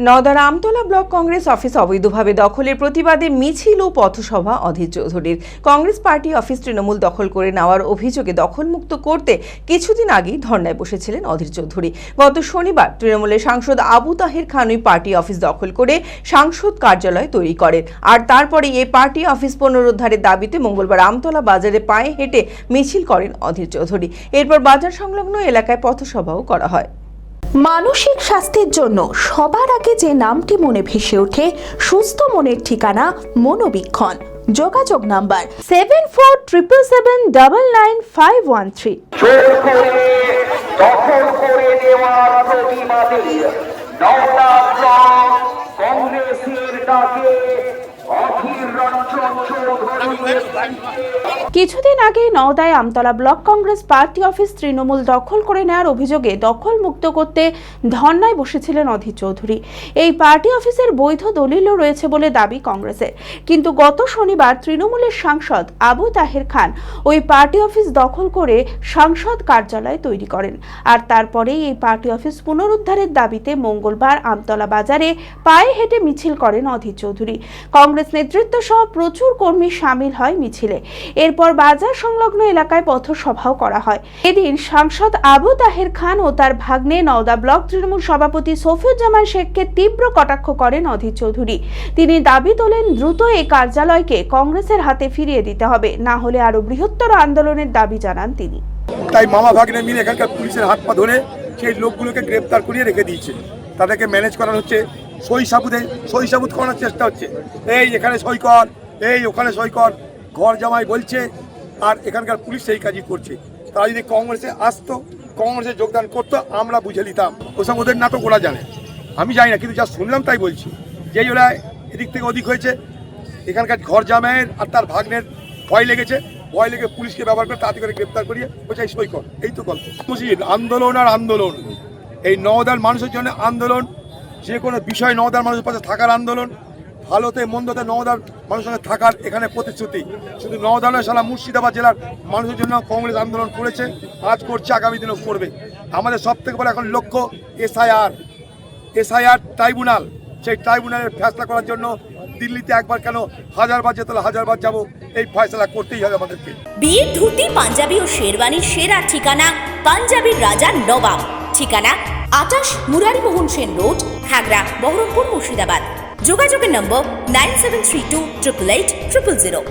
নওদার Amtala block Congress office অবৈধভাবে দখলের প্রতিবাদে মিছিল ও পথসভা অধীর চৌধুরীর। কংগ্রেস পার্টি অফিস তৃণমূল দখল করে নেওয়ার অভিযোগে দখলমুক্ত করতে কিছুদিন আগেই ধর্নায় বসেছিলেন অধীর চৌধুরী। গত শনিবার তৃণমূলের সাংসদ আবু তাহের খান ওই পার্টি অফিস দখল করে সাংসদ কার্যালয় তৈরি করেন, আর তারপরে এই পার্টি অফিস পুনরুদ্ধারের দাবিতে মঙ্গলবার আমতলা বাজারে পায়ে হেঁটে মিছিল করেন অধীর চৌধুরী। এরপর বাজার সংলগ্ন এলাকায় পথসভাও করা হয়। মানসিক স্বাস্থ্যের জন্য সবার আগে যে নামটি মনে ভেসে ওঠে, সুস্থ মনের ঠিকানা মনোবীক্ষণ। যোগাযোগ নাম্বার 7477799513। কিছুদিন আগে নওদায় Amtala block Congress party office Trinamool দখল করে নেওয়ার অভিযোগে দখল মুক্ত করতে ধর্নায় বসেছিলেন অধীর চৌধুরী। এই পার্টি অফিসের বৈধ দলিলও রয়েছে বলে দাবি কংগ্রেসের, কিন্তু গত শনিবার তৃণমূলের সাংসদ আবু তাহের খান ওই পার্টি অফিস দখল করে সাংসদ কার্যালয় তৈরি করেন, আর তারপরেই এই পার্টি অফিস পুনরুদ্ধারের দাবিতে মঙ্গলবার আমতলা বাজারে পায়ে হেঁটে মিছিল করেন অধীর চৌধুরী। কংগ্রেস নেতৃত্ব সহ প্রচুর কর্মী সামিল হয় মিছিলে। এরপর বাজার সংলগ্ন এলাকায় পথসভাও করা হয়। এদিন সাংসদ আবু তাহের খান ও তার ভাগ্নে নওদা ব্লক তৃণমূল সভাপতি সফিউজ্জামান শেখকে তীব্র কটাক্ষ করেন অধীর চৌধুরী। তিনি দাবি তোলেন দ্রুত এই কার্যালয়কে কংগ্রেসের হাতে ফিরিয়ে দিতে হবে, না হলে আরো বৃহত্তর আন্দোলনের দাবি জানান তিনি। তাই মামা ভাগ্নে মিলে এখানকার পুলিশের হাত পা ধরে সেই লোকগুলোকে গ্রেপ্তার করিয়ে রেখে দিয়েছে। তাদেরকে ম্যানেজ করানো হচ্ছে, সই সাবুত করানোর চেষ্টা হচ্ছে। এই এখানে সই কর, এই ওখানে সই কর, ঘর জামাই বলছে, আর এখানকার পুলিশ সেই কাজই করছে। তারা যদি কংগ্রেসে আসতো, কংগ্রেসে যোগদান করতো, আমরা বুঝে নিতাম। ওসব ওদের নাটক ওরা জানে, আমি জানি না, কিন্তু যা শুনলাম তাই বলছি। যেই ওরা এদিক থেকে ওদিক হয়েছে, এখানকার ঘর জামাইয়ের আর তার ভাগ্নের ভয় লেগেছে, ভয় লেগে পুলিশকে ব্যবহার করে তাড়াতাড়ি করে গ্রেপ্তার করিয়ে বলছে সই কর। এই তো গল্প। আন্দোলন আর আন্দোলন, এই নওদার মানুষের জন্য আন্দোলন, যে কোনো বিষয় নওদার মানুষের পাশে থাকার আন্দোলন, ভালোতে মন্দতে নওদার মানুষের সঙ্গে থাকার এখানে প্রতিশ্রুতি। শুধু নওদা নয়, সারা মুর্শিদাবাদ জেলার মানুষের জন্য কংগ্রেস আন্দোলন করেছে, আজ করছে, আগামী দিনেও করবে। আমাদের সব থেকে বড় এখন লক্ষ্য এসআইআর ট্রাইব্যুনাল। সেই ট্রাইব্যুনালের ফেসলা করার জন্য দিল্লিতে একবার কেন হাজারবার যেতে হলে হাজারবার যাবো, এই ফয়সলা করতেই হবে আমাদেরকে। বিয়ের ধুতি, পাঞ্জাবি ও শেরওয়ানির সেরা ঠিকানা পাঞ্জাবির রাজা নবাব। ঠিকানা 28 মুরারি মোহন সেন রোড, খাগড়া, বহরমপুর, মুর্শিদাবাদ। যোগাযোগের নম্বর 9732 888 000।